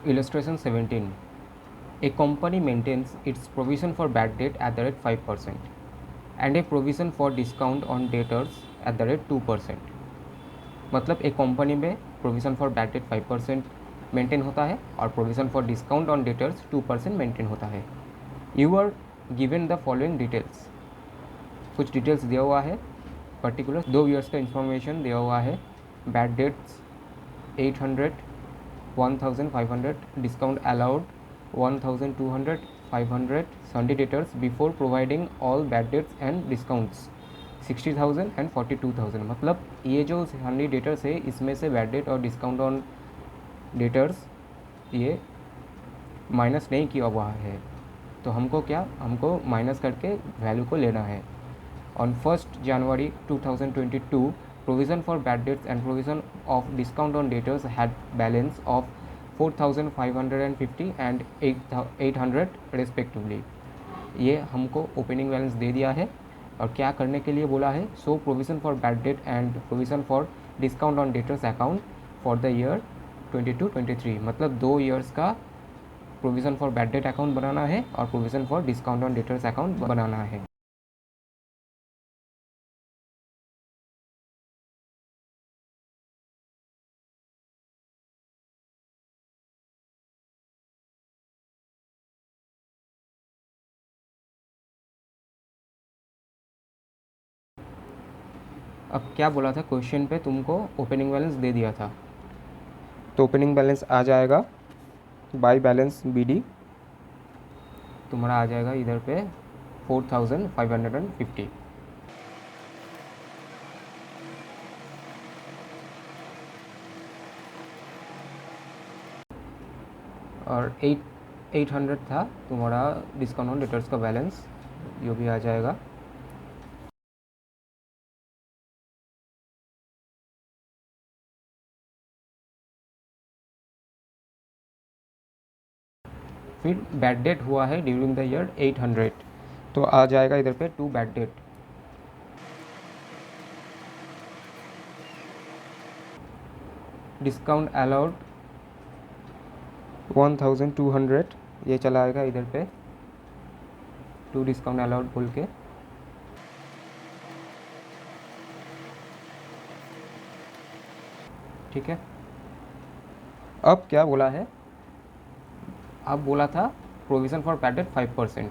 Illustration 17. A company maintains its provision for bad debt at the rate 5% and a provision for discount on debtors at the rate 2%. मतलब एक company में provision for bad debt 5% maintain होता है और provision for discount on debtors 2% maintain होता है. You are given the following details. कुछ details दिया हुआ है, पर्टिकुलर 2 ईयर्स का इंफॉर्मेशन दिया हुआ है. Bad debts 800, 1500, discount allowed 1200, 500, Sunday debtors before providing all bad debts and discounts 60,000 and 42,000. मतलब ये जो Sunday debtors है इसमें से बैड डेट और डिस्काउंट ऑन डेटर्स ये माइनस नहीं किया हुआ है, तो हमको माइनस करके वैल्यू को लेना है. On 1st January 2022, provision for bad debts and provision of discount on debtors had balance of 4,550 and 800 respectively. ये हमको ओपनिंग बैलेंस दे दिया है और क्या करने के लिए बोला है. So provision for bad debt and provision for discount on debtors account for the year 22-23. मतलब 2 ईयर्स का provision for bad debt account बनाना है और provision for discount on debtors account बनाना है. अब क्या बोला था क्वेश्चन पे, तुमको ओपनिंग बैलेंस दे दिया था, तो ओपनिंग बैलेंस आ जाएगा बाय बैलेंस BD तुम्हारा आ जाएगा इधर पे 4,550. और 800 था तुम्हारा डिस्काउंट ऑन डेटर्स का बैलेंस, ये भी आ जाएगा. फिर बैड डेट हुआ है ड्यूरिंग द ईयर 800, तो आ जाएगा इधर पे 2 बैड डेट. डिस्काउंट अलाउड 1200, ये चला आएगा इधर पे 2 डिस्काउंट अलाउड बोल के. ठीक है. अब क्या बोला है, अब बोला था प्रोविज़न फॉर बैड डेट 5%,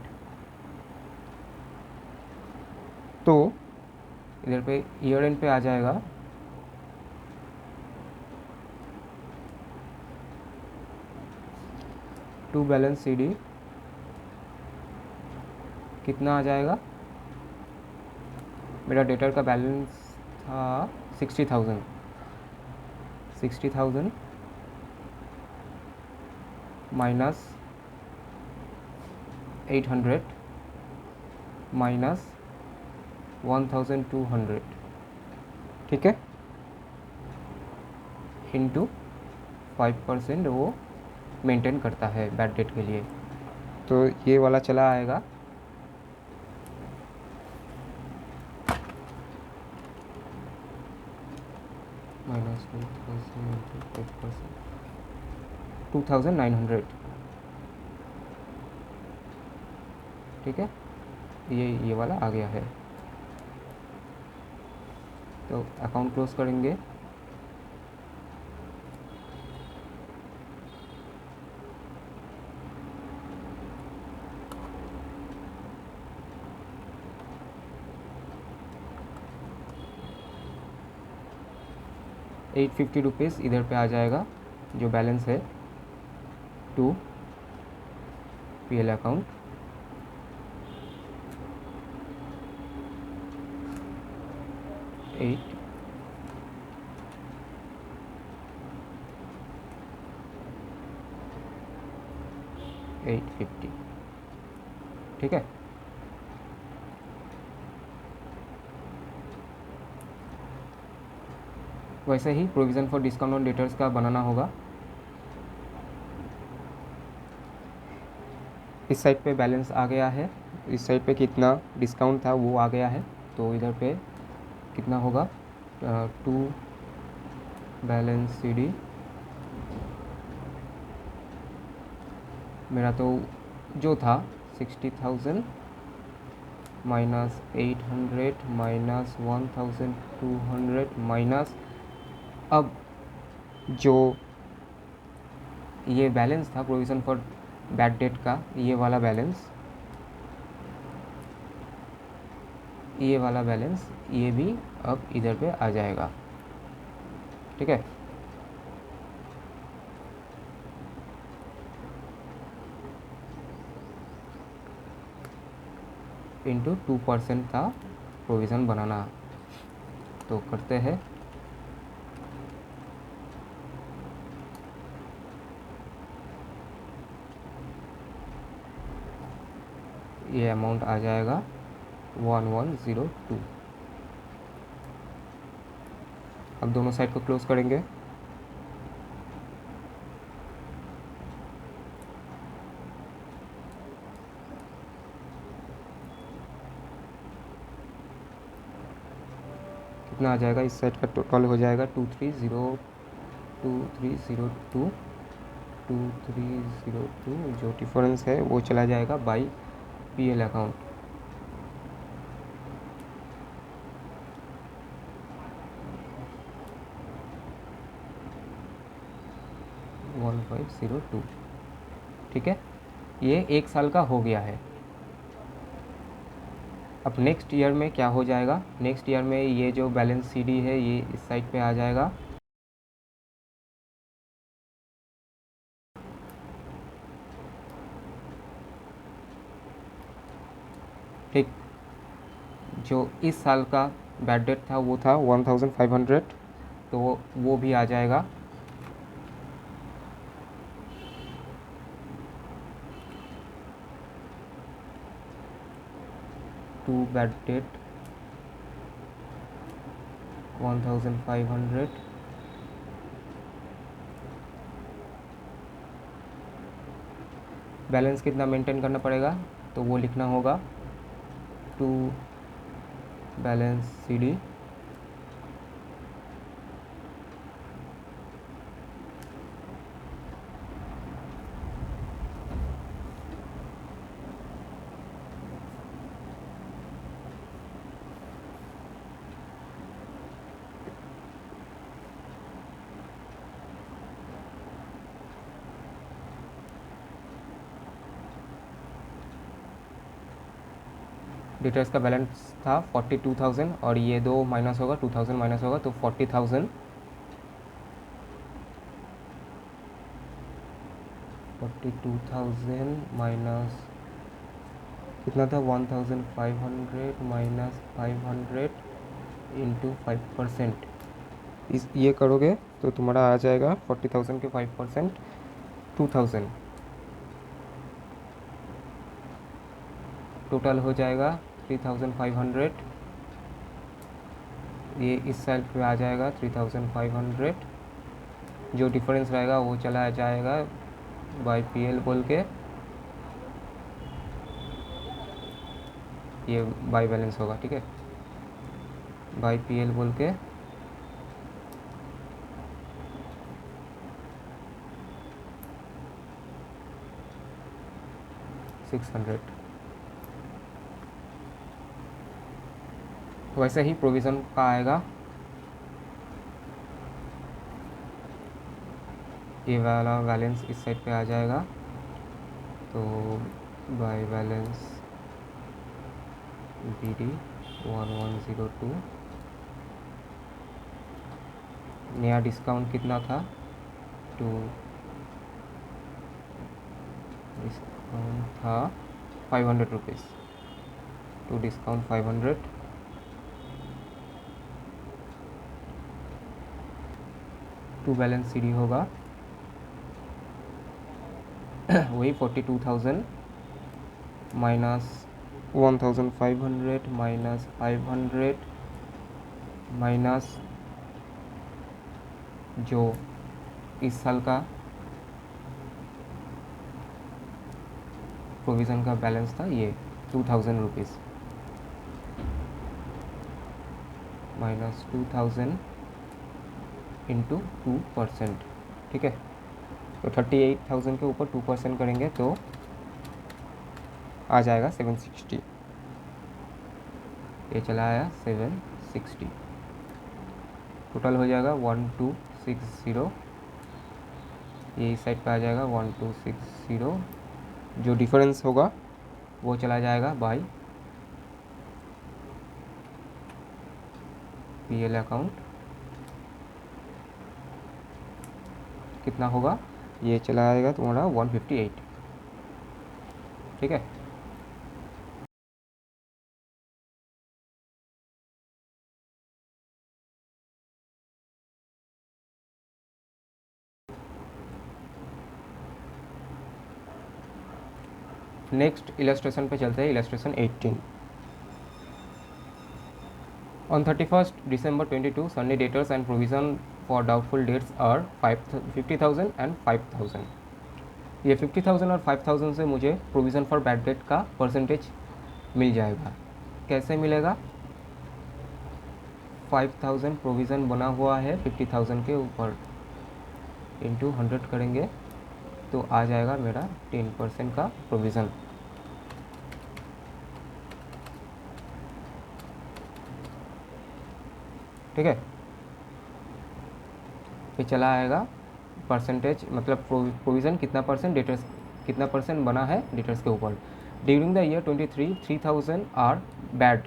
तो इधर पे ईयर एंड पे आ जाएगा टू बैलेंस CD कितना आ जाएगा. मेरा डेटर का बैलेंस था 60,000 माइनस 800 माइनस 1200, ठीक है, इंटू 5% वो मेंटेन करता है बैड डेट के लिए. तो ये वाला चला आएगा माइनस 2,900. ठीक है, ये वाला आ गया है. तो अकाउंट क्लोज करेंगे. ₹850 इधर पे आ जाएगा जो बैलेंस है टू PL अकाउंट. $850, ठीक है. वैसे ही provision for discount on debtors का बनाना होगा. इस साइड पे बैलेंस आ गया है, इस साइड पे कितना डिस्काउंट था वो आ गया है, तो इधर पे कितना होगा 2 बैलेंस CD मेरा तो जो था 60,000 माइनस 800 माइनस 1,200 माइनस, अब जो ये बैलेंस था प्रोविज़न फॉर बैड डेट का, ये वाला बैलेंस, ये भी अब इधर पे आ जाएगा। ठीक है, इंटू 2% था प्रोविज़न बनाना। तो करते हैं, ये अमाउंट आ जाएगा 1102। अब दोनों साइड को क्लोज करेंगे। कितना आ जाएगा, इस साइड का टोटल हो जाएगा 2302 जो डिफरेंस है वो चला जाएगा बाई पीएल अकाउंट। $1502। ठीक है, ये 1 साल का हो गया है। अब नेक्स्ट ईयर में क्या हो जाएगा, नेक्स्ट ईयर में ये जो बैलेंस सीडी है ये इस साइड पे आ जाएगा। ठीक, जो इस साल का बैड डेट था वो था 1500, तो वो भी आ जाएगा। टू बैड डेट 1500, बैलेंस कितना मेंटेन करना पड़ेगा, तो वो लिखना होगा टू बैलेंस सीडी डेटर्स का बैलेंस था 42,000 और ये दो माइनस होगा, 2,000 माइनस होगा तो 40,000। 42,000 माइनस कितना था, 1,500 माइनस 500 इंटू 5%। इस ये करोगे तो तुम्हारा आ जाएगा 40,000 के 5% 2,000, टोटल हो जाएगा 3,500। ये इस साइड पे आ जाएगा 3,500, जो डिफरेंस रहेगा वो चला जाएगा बाई पीएल बोल के, ये बाई बैलेंस होगा। ठीक है, बाई पीएल बोल के 600। वैसे ही प्रोविज़न का आएगा, ये वाला बैलेंस इस साइड पे आ जाएगा, तो बाय बैलेंस BD 1102। नया डिस्काउंट कितना था, टू डिस्काउंट था 500 rupees, to discount 500। To balance CD होगा वही 42,000 माइनस 1,500 माइनस 500 माइनस जो इस साल का प्रोविज़न का बैलेंस था ये 2,000 रुपीज़, माइनस 2,000 इंटू 2%। ठीक है, तो 38,000 के ऊपर 2% करेंगे तो आ जाएगा 760। ये चला आया 760, टोटल हो जाएगा 1260। ये इस साइड पे आ जाएगा 1260, जो डिफरेंस होगा वो चला जाएगा बाय पीएल अकाउंट। कितना होगा, ये चला आएगा तुम्हारा 158। ठीक है। नेक्स्ट इलस्ट्रेशन पे चलते हैं, illustration 18। On 31st December 22, Sunday debtors and provision for doubtful debts are 50,000 and 5,000। ये 50,000 और 5,000 से मुझे प्रोविज़न फॉर बैड डेट का परसेंटेज मिल जाएगा। कैसे मिलेगा, 5,000 प्रोविज़न बना हुआ है 50,000 के ऊपर, इंटू 100 करेंगे तो आ जाएगा मेरा 10% का प्रोविज़न। ठीक है। फिर चला आएगा परसेंटेज, मतलब प्रोविज़न कितना परसेंट, डेटर्स कितना परसेंट बना है डेटर्स के ऊपर। During the year 23, 3,000 are bad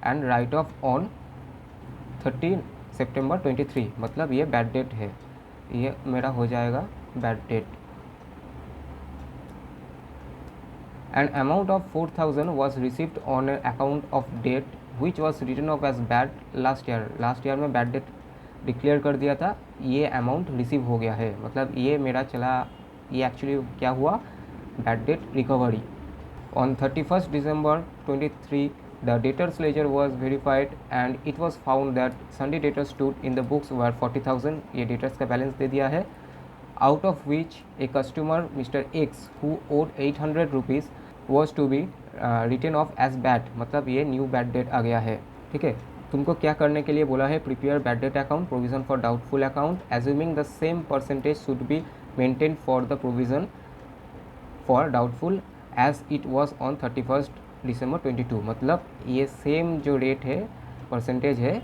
and write off on 30 सितंबर 23, मतलब ये बैड डेट है, ये मेरा हो जाएगा bad debt. And amount of 4,000 was received on a account of debt which was written off as bad last year में bad debt declare कर दिया था, ये अमाउंट रिसीव हो गया है, मतलब ये मेरा चला, ये एक्चुअली क्या हुआ, bad debt recovery. On 31st December 23, the debtors ledger was verified and it was found that Sunday debtors stood in the books were 40,000, ये debtors का बैलेंस दे दिया है, out of which a customer Mr. X who owed 800 rupees was to be written off as bad, मतलब ये new bad date आ गया है। ठीक है। तुमको क्या करने के लिए बोला है, prepare bad debt account, provision for doubtful account, assuming the same percentage should be maintain for the provision for doubtful as it was on 31st December 22, मतलब ये सेम जो रेट है, परसेंटेज है,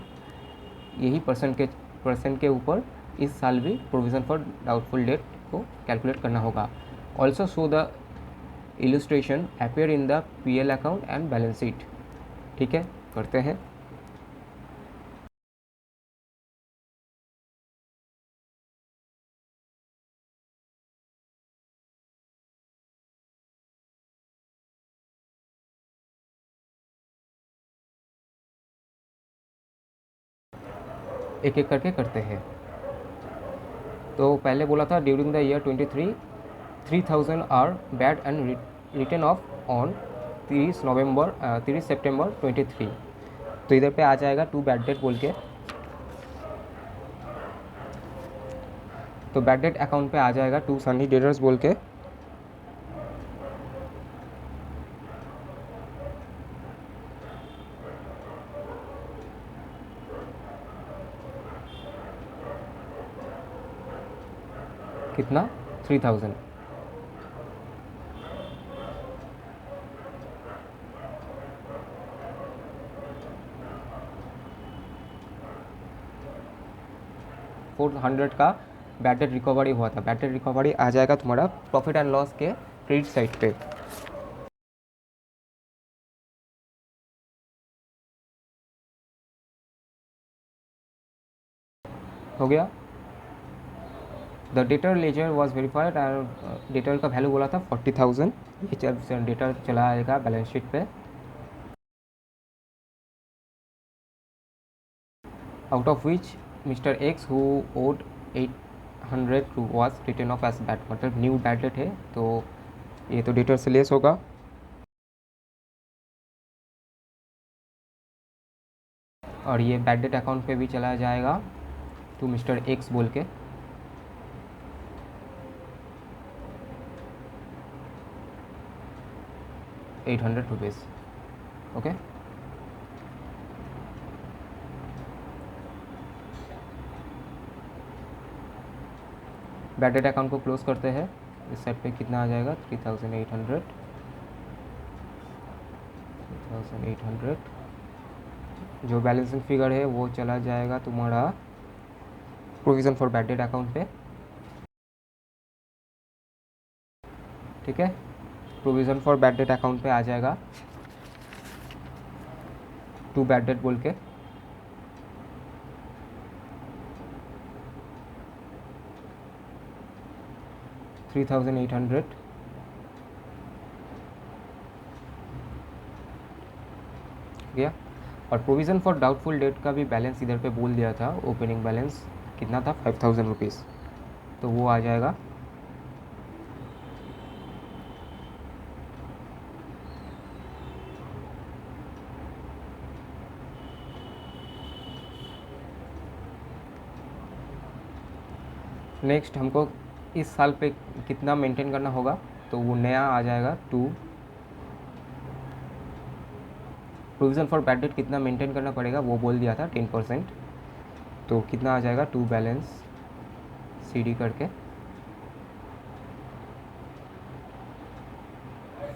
यही परसेंट के ऊपर इस साल भी प्रोविज़न फॉर डाउटफुल डेट को कैलकुलेट करना होगा। Also show the illustration appear in the PL account and balance sheet. ठीक है, करते हैं। एक एक करके करते हैं। तो पहले बोला था during the year 23, 3,000 are bad and return off on 30 सितंबर 23, तो इधर पे आ जाएगा टू बैड डेट बोल के, तो बैड डेट अकाउंट पे आ जाएगा टू सनी डेटर्स बोल के, कितना 3,000, $400 का बैड डेट रिकवरी हुआ था। बैड डेट रिकवरी आ जाएगा तुम्हारा प्रॉफिट एंड लॉस के क्रेडिट साइड पे। हो गया। The debtor ledger was verified and debtor का वैल्यू बोला था 40,000, ये डेटर चला आएगा बैलेंस शीट पे। Out of which mister X who owed 800 was return off as bad, मतलब न्यू बैड डेट है, तो ये तो डेटर से लेस होगा। और ये बैड डेट अकाउंट पे भी चला जाएगा टू मिस्टर एक्स बोल के, ₹800। ओके। बैड डेट अकाउंट को क्लोज करते हैं। इस साइड पे कितना आ जाएगा 3800, जो बैलेंसिंग फिगर है वो चला जाएगा तुम्हारा provision for bad debt account पे। ठीक है, provision for bad debt account पे आ जाएगा टू बैड डेट बोल के। $3,800 गया। और प्रोविज़न फॉर डाउटफुल डेट का भी बैलेंस इधर पे बोल दिया था, ओपनिंग बैलेंस कितना था 5,000 रुपीज़, तो वो आ जाएगा नेक्स्ट। हमको इस साल पे कितना मेंटेन करना होगा, तो वो नया आ जाएगा to provision for bad debt कितना मेंटेन करना पड़ेगा वो बोल दिया था 10%, तो कितना आ जाएगा टू बैलेंस CD करके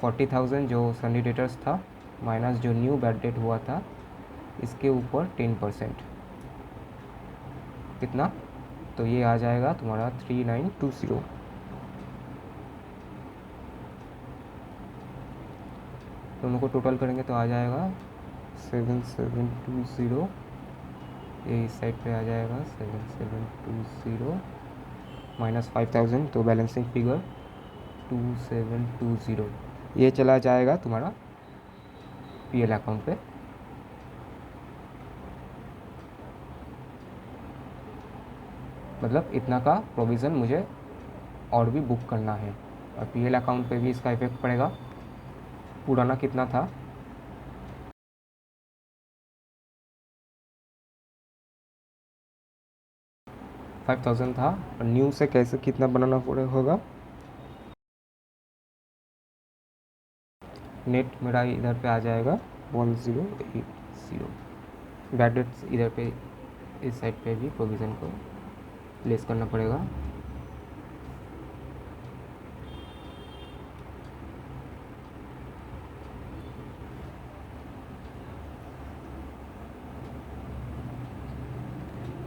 40,000 जो सनी डेटर्स था माइनस जो न्यू बैड डेट हुआ था इसके ऊपर 10% कितना, तो ये आ जाएगा तुम्हारा 3920। दोनों को टोटल करेंगे तो आ जाएगा 7720, ये इस साइड पे आ जाएगा 7720 माइनस 5,000, तो बैलेंसिंग फिगर 2720, ये चला जाएगा तुम्हारा PL अकाउंट पे। मतलब इतना का प्रोविज़न मुझे और भी बुक करना है, और PL अकाउंट पे भी इसका इफेक्ट पड़ेगा। पुराना कितना था 5,000 था, और न्यू से कैसे कितना बनाना पड़े होगा। नेट मेरा इधर पे आ जाएगा 1080। बैड डेट्स इधर पे इस साइड पे भी प्रोविज़न को लेस करना पड़ेगा।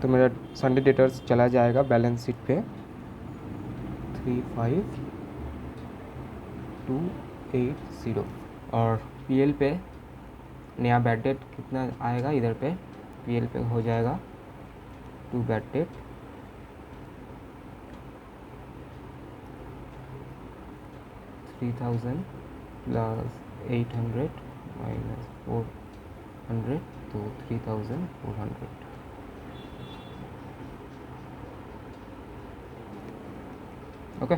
तो मेरा संडे डेटर्स चला जाएगा बैलेंस शीट पे 35,280, और PL पे नया बैड डेट कितना आएगा इधर पे, PL पे हो जाएगा to bad debt 3,000 plus 800 minus 400, तो 3,400। ओके।